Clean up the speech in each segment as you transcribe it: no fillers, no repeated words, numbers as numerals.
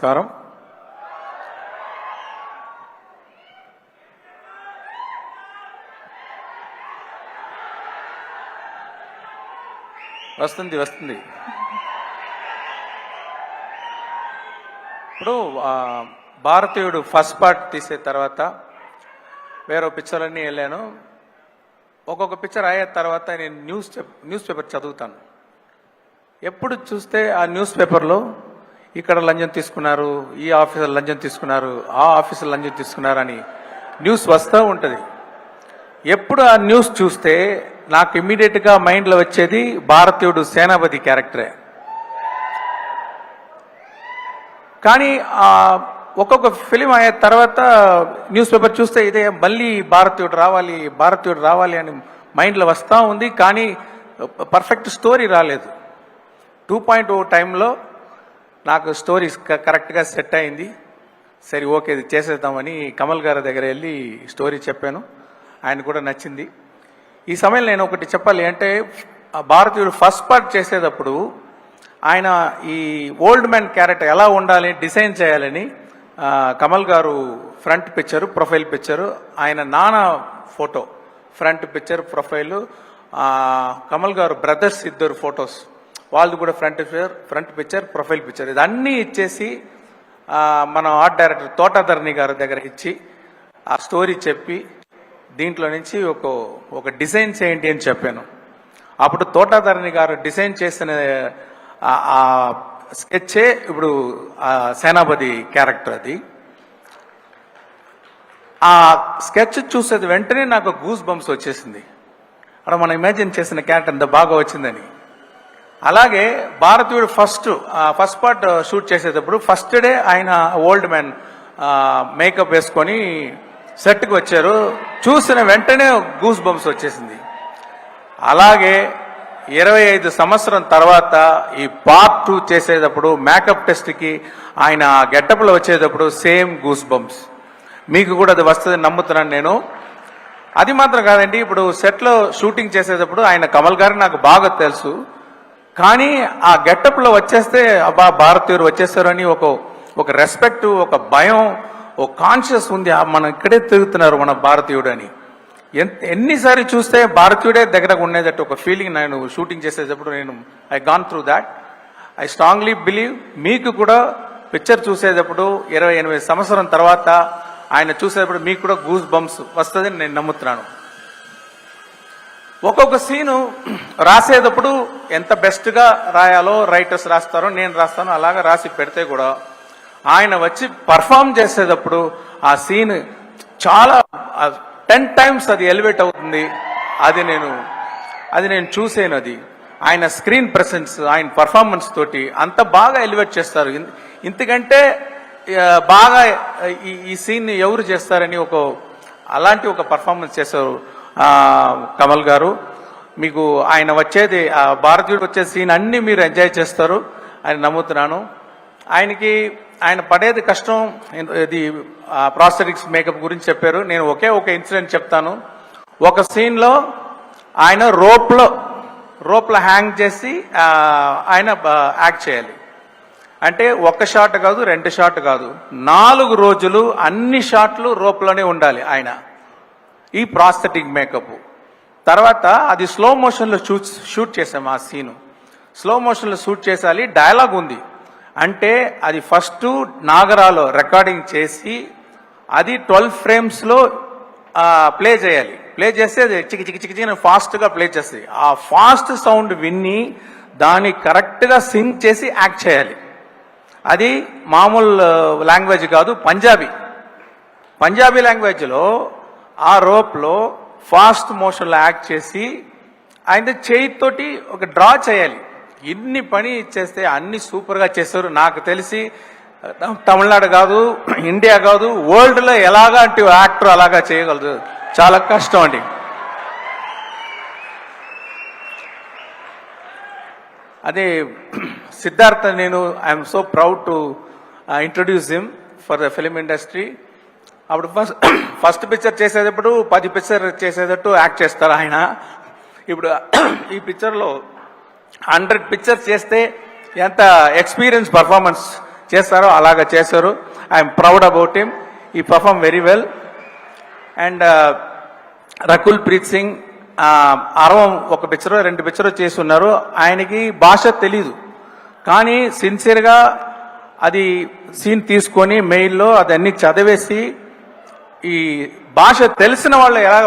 నమస్కారం. వస్తుంది ఇప్పుడు భారతీయుడు ఫస్ట్ పార్ట్ తీసే తర్వాత వేరే పిక్చర్లన్నీ వెళ్ళాను. ఒక్కొక్క పిక్చర్ అయ్యే తర్వాత నేను న్యూస్ పేపర్ చదువుతాను. ఎప్పుడు చూస్తే ఆ న్యూస్ పేపర్లో ఇక్కడ లంచం తీసుకున్నారు, ఈ ఆఫీసర్ లంచం తీసుకున్నారు, ఆ ఆఫీసర్ లంచం తీసుకున్నారు అని న్యూస్ వస్తూ ఉంటుంది. ఎప్పుడు ఆ న్యూస్ చూస్తే నాకు ఇమ్మీడియట్గా మైండ్లో వచ్చేది భారతీయుడు సేనాపతి క్యారెక్టరే. కానీ ఒక్కొక్క ఫిలిం అయ్యే తర్వాత న్యూస్ పేపర్ చూస్తే ఇదే మళ్ళీ భారతీయుడు రావాలి అని మైండ్లో వస్తూ ఉంది. కానీ పర్ఫెక్ట్ స్టోరీ రాలేదు. 2.0 టైంలో నాకు స్టోరీ కరెక్ట్గా సెట్ అయింది. సరే ఓకే ఇది చేసేద్దామని కమల్ గారి దగ్గర వెళ్ళి స్టోరీ చెప్పాను. ఆయన కూడా నచ్చింది. ఈ సమయంలో నేను ఒకటి చెప్పాలి అంటే భారతీయుడు ఫస్ట్ పార్ట్ చేసేటప్పుడు ఆయన ఈ ఓల్డ్ మ్యాన్ క్యారెక్టర్ ఎలా ఉండాలి డిజైన్ చేయాలని కమల్ గారు ఫ్రంట్ పిక్చరు ప్రొఫైల్ పిక్చరు ఆయన నాన్న photo front picture profile Kamal గారు బ్రదర్స్ ఇద్దరు ఫొటోస్ వాళ్ళు కూడా ఫ్రంట్ పిక్చర్ ప్రొఫైల్ పిక్చర్ ఇదన్నీ ఇచ్చేసి మన ఆర్ట్ డైరెక్టర్ తోటాధరణి గారి దగ్గర ఇచ్చి ఆ స్టోరీ చెప్పి దీంట్లో నుంచి ఒక డిజైన్ చేయండి అని చెప్పాను. అప్పుడు తోటాధరణి గారు డిజైన్ చేసిన స్కెచ్చే ఇప్పుడు సేనాపతి క్యారెక్టర్. అది ఆ స్కెచ్ చూసేది వెంటనే నాకు గూస్ బంప్స్ వచ్చేసింది. అక్కడ మనం ఇమాజిన్ చేసిన క్యారెక్టర్ ఎంత బాగా వచ్చిందని. అలాగే భారతీయుడు ఫస్ట్ పార్ట్ షూట్ చేసేటప్పుడు ఫస్ట్ డే ఆయన ఓల్డ్ మ్యాన్ మేకప్ వేసుకొని సెట్కి వచ్చారు. చూసిన వెంటనే గూస్ బంప్స్ వచ్చేసింది. అలాగే 25 సంవత్సరం తర్వాత ఈ పార్ట్ 2 చేసేటప్పుడు మేకప్ టెస్ట్కి ఆయన గెటప్లో వచ్చేటప్పుడు సేమ్ గూస్ బంప్స్. మీకు కూడా అది వస్తుందని నమ్ముతున్నాను నేను. అది మాత్రం కాదండి, ఇప్పుడు సెట్లో షూటింగ్ చేసేటప్పుడు ఆయన కమల్ గారు నాకు బాగా తెలుసు. కానీ ఆ గెటప్లో వచ్చేస్తే అబ్బా భారతీయుడు వచ్చేస్తారని ఒక రెస్పెక్ట్, ఒక భయం, ఒక కాన్షియస్ ఉంది. మనం ఇక్కడే తిరుగుతున్నారు మన భారతీయుడు అని. ఎన్నిసారి చూస్తే భారతీయుడే దగ్గరకు ఉండేటట్టు ఒక ఫీలింగ్ నేను షూటింగ్ చేసేటప్పుడు I gone through that. I strongly believe మీకు కూడా పిక్చర్ చూసేటప్పుడు 28 సంవత్సరం తర్వాత ఆయన చూసేటప్పుడు మీకు కూడా గూస్ బంప్స్ వస్తుందని నేను నమ్ముతున్నాను. ఒక్కొక్క సీను రాసేటప్పుడు ఎంత బెస్ట్గా రాయాలో రైటర్స్ రాస్తారో నేను రాస్తాను. అలాగా రాసి పెడితే కూడా ఆయన వచ్చి పర్ఫామ్ చేసేటప్పుడు ఆ సీన్ చాలా 10 times అది ఎలివేట్ అవుతుంది. అది నేను చూసాను. అది ఆయన స్క్రీన్ ప్రెసెన్స్, ఆయన పర్ఫార్మెన్స్ తోటి అంత బాగా ఎలివేట్ చేస్తారు. ఇంతకంటే బాగా ఈ సీన్ ఎవరు చేస్తారని అలాంటి ఒక పర్ఫార్మెన్స్ చేశారు కమల్ గారు. మీకు ఆయన వచ్చేది భారతీయుడు వచ్చే సీన్ అన్ని మీరు ఎంజాయ్ చేస్తారు అని నమ్ముతున్నాను. ఆయన పడేది కష్టం. ఇది ప్రాస్థెటిక్స్ మేకప్ గురించి చెప్పారు. నేను ఒక ఇన్సిడెంట్ చెప్తాను. ఒక సీన్లో ఆయన రోప్లో హ్యాంగ్ చేసి ఆయన యాక్ట్ చేయాలి. అంటే 1 షాట్ కాదు, 2 షాట్ కాదు, 4 రోజులు అన్ని షాట్లు రోప్లోనే ఉండాలి ఆయన. ఈ ప్రాస్థెటిక్ మేకప్ తర్వాత అది స్లో మోషన్లో షూట్ చేసాం. ఆ సీను స్లో మోషన్లో షూట్ చేసాలి. డైలాగ్ ఉంది అంటే అది ఫస్ట్ నాగరాలో రికార్డింగ్ చేసి అది 12 ఫ్రేమ్స్లో ప్లే చేయాలి. ప్లే చేస్తే అది చికి చికి చికి చికి ఫాస్ట్గా ప్లే చేస్తుంది. ఆ ఫాస్ట్ సౌండ్ విన్ని దాన్ని కరెక్ట్గా సింగ్ చేసి యాక్ట్ చేయాలి. అది మామూలు లాంగ్వేజ్ కాదు, పంజాబీ లాంగ్వేజ్లో ఆ రోప్లో ఫాస్ట్ మోషన్లో యాక్ట్ చేసి ఆయన చేయితోటి ఒక డ్రా చేయాలి. ఇన్ని పని చేస్తే అన్ని సూపర్గా చేస్తారు. నాకు తెలిసి తమిళనాడు కాదు, ఇండియా కాదు, వరల్డ్లో ఎలాగంటి యాక్టర్ అలాగా చేయగలదు. చాలా కష్టం అండి. అదే Siddhartha, I'm so proud to introduce him for the film industry. అప్పుడు ఫస్ట్ పిక్చర్ చేసేటప్పుడు 10 పిక్చర్ చేసేటట్టు యాక్ట్ చేస్తారు ఆయన. ఇప్పుడు ఈ పిక్చర్లో 100 పిక్చర్స్ చేస్తే ఎంత ఎక్స్పీరియన్స్ పర్ఫార్మెన్స్ చేస్తారో అలాగా చేశారు. I'm proud about him. He perform very well. And Rakul Preet Singh అరవం ఒక పిక్చరో 2 పిక్చరో చేసి ఉన్నారు. ఆయనకి భాష తెలీదు, కానీ సిన్సియర్గా అది సీన్ తీసుకొని మెయిల్లో అదన్నీ చదివేసి ఈ భాష తెలిసిన వాళ్ళు ఎలాగ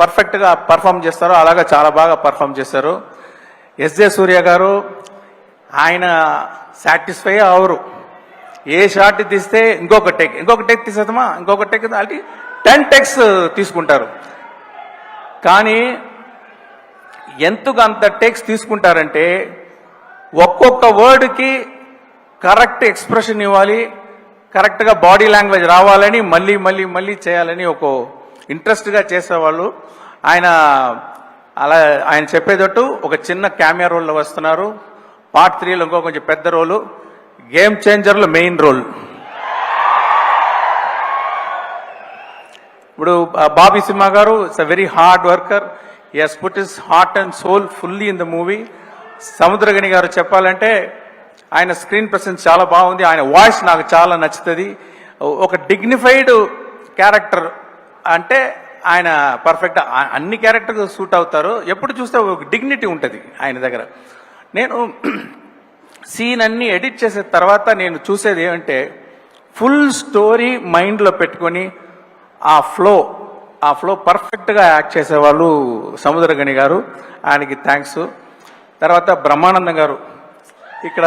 పర్ఫెక్ట్గా పర్ఫామ్ చేస్తారో అలాగా చాలా బాగా పర్ఫామ్ చేశారు. ఎస్జే సూర్య గారు ఆయన సాటిస్ఫై అవరు. ఏ షాట్ తీస్తే ఇంకొక టేక్ తీసేద్దామా, ఇంకొక టేక్ అంటే 10 టేక్స్ తీసుకుంటారు. కానీ ఎందుకు అంత టేక్స్ తీసుకుంటారంటే ఒక్కొక్క వర్డ్కి కరెక్ట్ ఎక్స్ప్రెషన్ ఇవ్వాలి, కరెక్ట్గా బాడీ లాంగ్వేజ్ రావాలని మళ్ళీ మళ్ళీ మళ్ళీ చేయాలని ఒక ఇంట్రెస్ట్గా చేసేవాళ్ళు. ఆయన చెప్పేటట్టు ఒక చిన్న క్యామియా రోల్లో వస్తున్నారు. పార్ట్ 3లో ఇంకో కొంచెం పెద్ద రోలు, గేమ్ చేంజర్లో మెయిన్ రోల్. ఇప్పుడు Bobby Simha garu it's a very hard worker. He has put his heart and soul fully in the movie. Samuthirakani garu చెప్పాలంటే ఆయన స్క్రీన్ ప్రెసెన్స్ చాలా బాగుంది. ఆయన వాయిస్ నాకు చాలా నచ్చుతుంది. ఒక డిగ్నిఫైడ్ క్యారెక్టర్ అంటే ఆయన పర్ఫెక్ట్ అన్ని క్యారెక్టర్ సూట్ అవుతారు. ఎప్పుడు చూస్తే ఒక డిగ్నిటీ ఉంటుంది ఆయన దగ్గర. నేను సీన్ అన్ని ఎడిట్ చేసిన తర్వాత నేను చూసేది ఏమంటే ఫుల్ స్టోరీ మైండ్లో పెట్టుకొని ఆ ఫ్లో పర్ఫెక్ట్గా యాక్ట్ చేసేవాళ్ళు సముద్రగని గారు. ఆయనకి థ్యాంక్స్. తర్వాత బ్రహ్మానందం గారు ఇక్కడ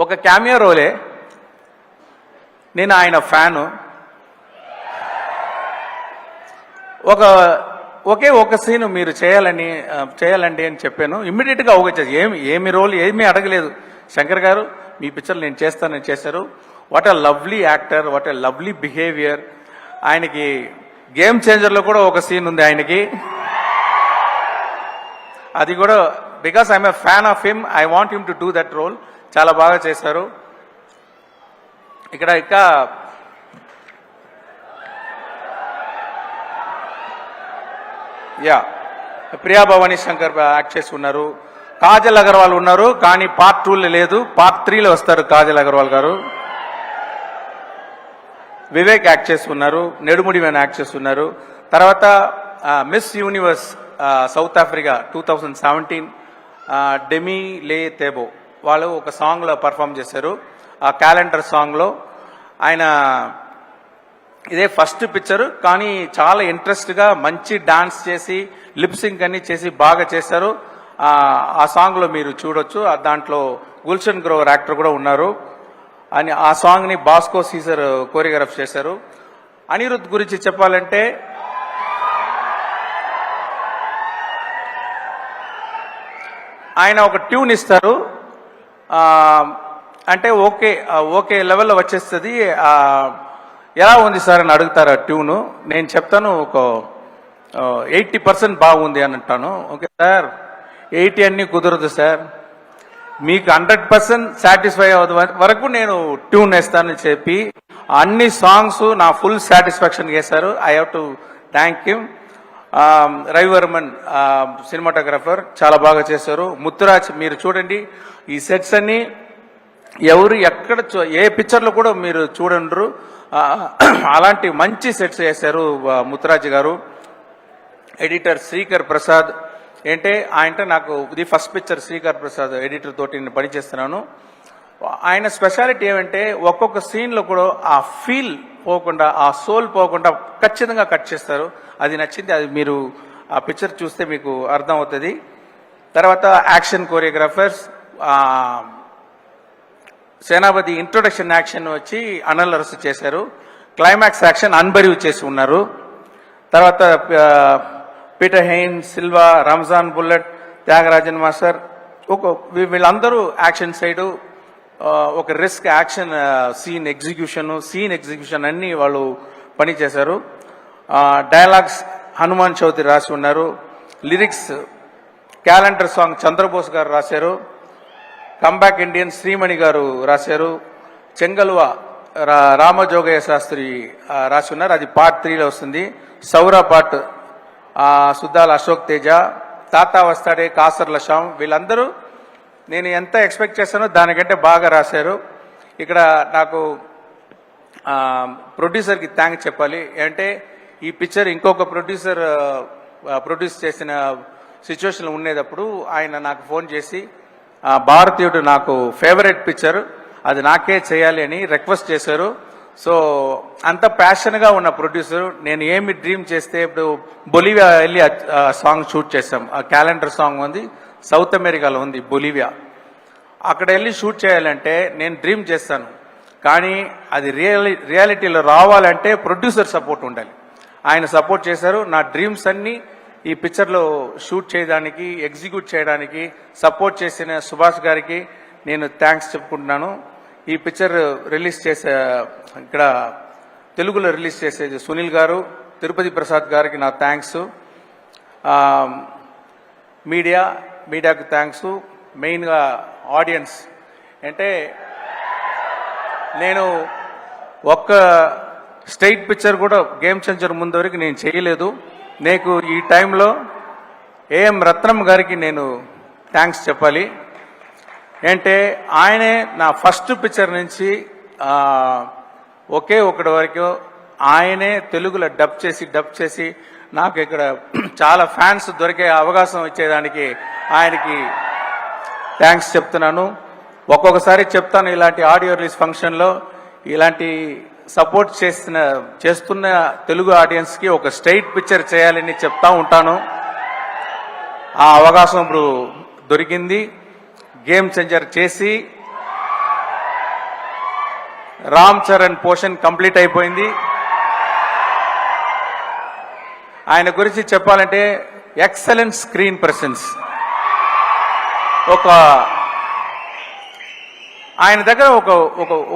ఒక క్యామియో రోలే. నేను ఆయన ఫ్యాను. ఒక సీన్ మీరు చేయాలండి అని చెప్పాను. ఇమ్మీడియట్గా అవగొచ్చేది. ఏమి రోల్ ఏమీ అడగలేదు. శంకర్ గారు మీ పిక్చర్ నేను చేస్తానని చేశారు. What a lovely actor, what a lovely behaviour. ఆయనకి గేమ్ చేంజర్లో కూడా ఒక సీన్ ఉంది ఆయనకి. అది కూడా because I'm a fan of him, I want him to do that role. చాలా బాగా చేశారు. ఇక్కడ ప్రియా భవానీ శంకర్ యాక్ట్ చేసి ఉన్నారు. కాజల్ అగర్వాల్ ఉన్నారు, కానీ పార్ట్ 2లో లేదు. పార్ట్ 3లో వస్తారు కాజల్ అగర్వాల్ గారు. వివేక్ యాక్ట్ చేసి ఉన్నారు. నెడుముడి వేణు యాక్ట్ చేసి ఉన్నారు. తర్వాత miss universe south Africa 2017 demi లే తేబో వాళ్ళు ఒక సాంగ్లో పర్ఫామ్ చేశారు. ఆ క్యాలెండర్ సాంగ్లో ఆయన ఇదే ఫస్ట్ పిక్చర్, కానీ చాలా ఇంట్రెస్ట్గా మంచి డాన్స్ చేసి లిప్సింగ్ అన్ని చేసి బాగా చేశారు. ఆ సాంగ్లో మీరు చూడొచ్చు. దాంట్లో గుల్షన్ గ్రోవర్ యాక్టర్ కూడా ఉన్నారు. అని ఆ సాంగ్ని బాస్కో సీజర్ కోరియోగ్రాఫ్ చేశారు. అనిరుద్ గురించి చెప్పాలంటే ఆయన ఒక ట్యూన్ ఇస్తారు, అంటే ఓకే లెవెల్లో వచ్చేస్తుంది. ఎలా ఉంది సార్ అని అడుగుతారు ఆ ట్యూను. నేను చెప్తాను ఒక 80% బాగుంది అని అంటాను. ఓకే సార్ 80 అన్నీ కుదరదు సార్, మీకు 100% సాటిస్ఫై అవ్వదు వరకు నేను ట్యూన్ వేస్తానని చెప్పి అన్ని సాంగ్స్ నా ఫుల్ సాటిస్ఫాక్షన్ చేశారు. I have to thank him. Ravi Varman cinematographer చాలా బాగా చేశారు. ముత్తురాజ్ మీరు చూడండి, ఈ సెట్స్ అన్ని ఎవరు ఎక్కడ ఏ పిక్చర్లో కూడా మీరు చూడండ్రు. అలాంటి మంచి సెట్స్ చేశారు ముత్తురాజ్ గారు. ఎడిటర్ శ్రీకర్ ప్రసాద్ ఏంటే ఆయనంటే నాకు ఇది first picture. Srikar Prasad editor తోటి నేను పనిచేస్తున్నాను. ఆయన స్పెషాలిటీ ఏమంటే ఒక్కొక్క సీన్లో కూడా ఆ ఫీల్ పోకుండా, ఆ సోల్ పోకుండా ఖచ్చితంగా కట్ చేస్తారు. అది నచ్చింది. అది మీరు ఆ పిక్చర్ చూస్తే మీకు అర్థమవుతుంది. తర్వాత యాక్షన్ కోరియోగ్రాఫర్స్ సేనాపతి ఇంట్రొడక్షన్ యాక్షన్ వచ్చి అనిల్ అరసు చేశారు. క్లైమాక్స్ యాక్షన్ అన్బరీవ్ చేసి ఉన్నారు. తర్వాత Peter Hein, Silva, Ramzan bullet, Thyagarajan master వీళ్ళందరూ యాక్షన్ సైడు ఒక రిస్క్ యాక్షన్ సీన్ ఎగ్జిక్యూషన్ అన్ని వాళ్ళు పని చేశారు. డైలాగ్స్ హనుమాన్ చౌదరి రాసి ఉన్నారు. లిరిక్స్ క్యాలెండర్ సాంగ్ చంద్రబోస్ గారు రాశారు. కంబ్యాక్ ఇండియన్ శ్రీమణి గారు రాశారు. చెంగల్వ రామజోగయ్య శాస్త్రి రాసి ఉన్నారు. అది పార్ట్ 3లో వస్తుంది. సౌరా పార్ట్ సుద్దాల అశోక్ తేజ, తాతా వస్తాడే, కాసర్ల శ్యామ్ వీళ్ళందరూ నేను ఎంత ఎక్స్పెక్ట్ చేశానో దానికంటే బాగా రాశారు. ఇక్కడ నాకు ప్రొడ్యూసర్కి థ్యాంక్స్ చెప్పాలి. అంటే ఈ పిక్చర్ ఇంకొక ప్రొడ్యూసర్ ప్రొడ్యూస్ చేసిన సిచ్యువేషన్లో ఉండేటప్పుడు ఆయన నాకు ఫోన్ చేసి భారతీయుడు నాకు ఫేవరెట్ పిక్చర్, అది నాకే చేయాలి అని రిక్వెస్ట్ చేశారు. సో అంత ప్యాషన్గా ఉన్న ప్రొడ్యూసర్, నేను ఏమి డ్రీమ్ చేస్తే ఇప్పుడు బొలివియా వెళ్ళి సాంగ్ షూట్ చేశాం. ఆ క్యాలెండర్ సాంగ్ ఉంది, సౌత్ అమెరికాలో ఉంది బొలివియా. అక్కడ వెళ్ళి షూట్ చేయాలంటే నేను డ్రీమ్ చేస్తాను, కానీ అది రియాలిటీలో రావాలంటే ప్రొడ్యూసర్ సపోర్ట్ ఉండాలి. ఆయన సపోర్ట్ చేశారు. నా డ్రీమ్స్ అన్నీ ఈ పిక్చర్లో షూట్ చేయడానికి, ఎగ్జిక్యూట్ చేయడానికి సపోర్ట్ చేసిన సుభాష్ గారికి నేను థ్యాంక్స్ చెప్పుకుంటున్నాను. ఈ పిక్చర్ రిలీజ్ చేసే, ఇక్కడ తెలుగులో రిలీజ్ చేసేది సునీల్ గారు, తిరుపతి ప్రసాద్ గారికి నా థ్యాంక్స్. మీడియాకు థ్యాంక్స్. మెయిన్గా ఆడియన్స్. అంటే నేను ఒక్క స్టేట్ పిక్చర్ కూడా గేమ్ చేంజర్ ముందు వరకు నేను చేయలేదు. నీకు ఈ టైంలో ఏఎం రత్నం గారికి నేను థ్యాంక్స్ చెప్పాలి. అంటే ఆయనే నా ఫస్ట్ పిక్చర్ నుంచి ఒకే ఒకటి వరకు ఆయనే తెలుగులో డబ్ చేసి నాకు ఇక్కడ చాలా ఫ్యాన్స్ దొరికే అవకాశం ఇచ్చేదానికి ఆయనకి థ్యాంక్స్ చెప్తున్నాను. ఒక్కొక్కసారి చెప్తాను, ఇలాంటి ఆడియో రిలీజ్ ఫంక్షన్లో ఇలాంటి సపోర్ట్ చేస్తున్న తెలుగు ఆడియన్స్కి ఒక స్టేట్ పిక్చర్ చేయాలని చెప్తా ఉంటాను. ఆ అవకాశం ఇప్పుడు దొరికింది. గేమ్ చేంజర్ చేసి రామ్ చరణ్ పోర్షన్ కంప్లీట్ అయిపోయింది. ఆయన గురించి చెప్పాలంటే ఎక్సలెంట్ స్క్రీన్ ప్రెసెన్స్. ఆయన దగ్గర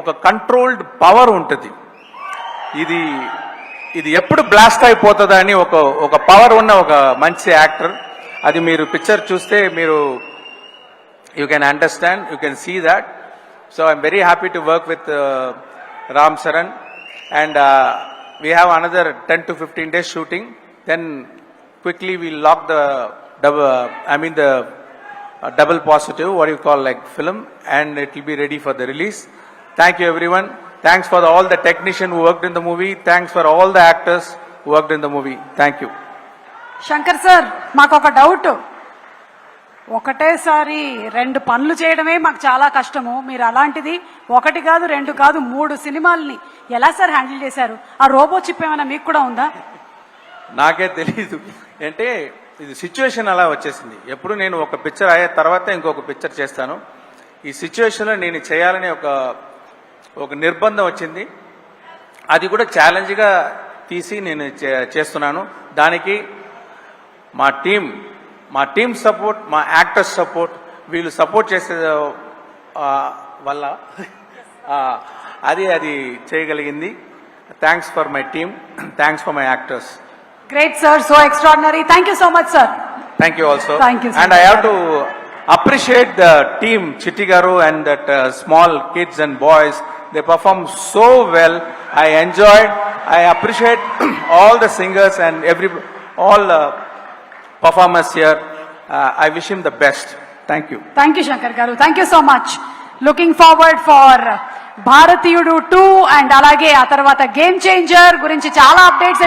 ఒక కంట్రోల్డ్ పవర్ ఉంటుంది. ఇది ఎప్పుడు బ్లాస్ట్ అయిపోతుందా అని ఒక పవర్ ఉన్న ఒక మంచి యాక్టర్. అది మీరు పిక్చర్ చూస్తే మీరు you can understand, you can see that. So I'm very happy to work with Ram Charan, and we have another 10 to 15 days shooting. Then quickly we'll lock the double positive, what you call like film, and it will be ready for the release. Thank you everyone. Thanks for all the technicians who worked in the movie. Thanks for all the actors who worked in the movie. Thank you. Shankar sir, మాకు ఒక doubt. ఒకటేసారి 2 పనులు చేయడమే మాకు చాలా కష్టము. మీరు అలాంటిది 1 కాదు 2 కాదు 3 సినిమాల్ని ఎలా సార్ హ్యాండిల్ చేశారు? ఆ రోబో చిప్ ఏమైనా మీకు కూడా ఉందా? నాకే తెలీదు. అంటే ఇది సిచ్యువేషన్ అలా వచ్చేసింది. ఎప్పుడు నేను ఒక పిక్చర్ అయ్యే తర్వాత ఇంకొక పిక్చర్ చేస్తాను. ఈ సిచ్యువేషన్లో నేను చేయాలని ఒక నిర్బంధం వచ్చింది. అది కూడా ఛాలెంజ్గా తీసి నేను చేస్తున్నాను. దానికి మా టీమ్ సపోర్ట్, మా యాక్టర్స్ సపోర్ట్, వీళ్ళు సపోర్ట్ చేసే వల్ల అది చేయగలిగింది. Thanks for my team, thanks for my actors. Great sir, so extraordinary. Thank you so much sir. Thank you also. Thank you sir. And I have to appreciate the team, Chitti Garu and that small kids and boys. They performed so well. I enjoyed. I appreciate all the singers and all performers here. I wish him the best. Thank you. Thank you Shankar garu. Thank you so much. Looking forward for భారతీయుడు 2 and అలాగే ఆ తర్వాత game changer గురించి చాలా updates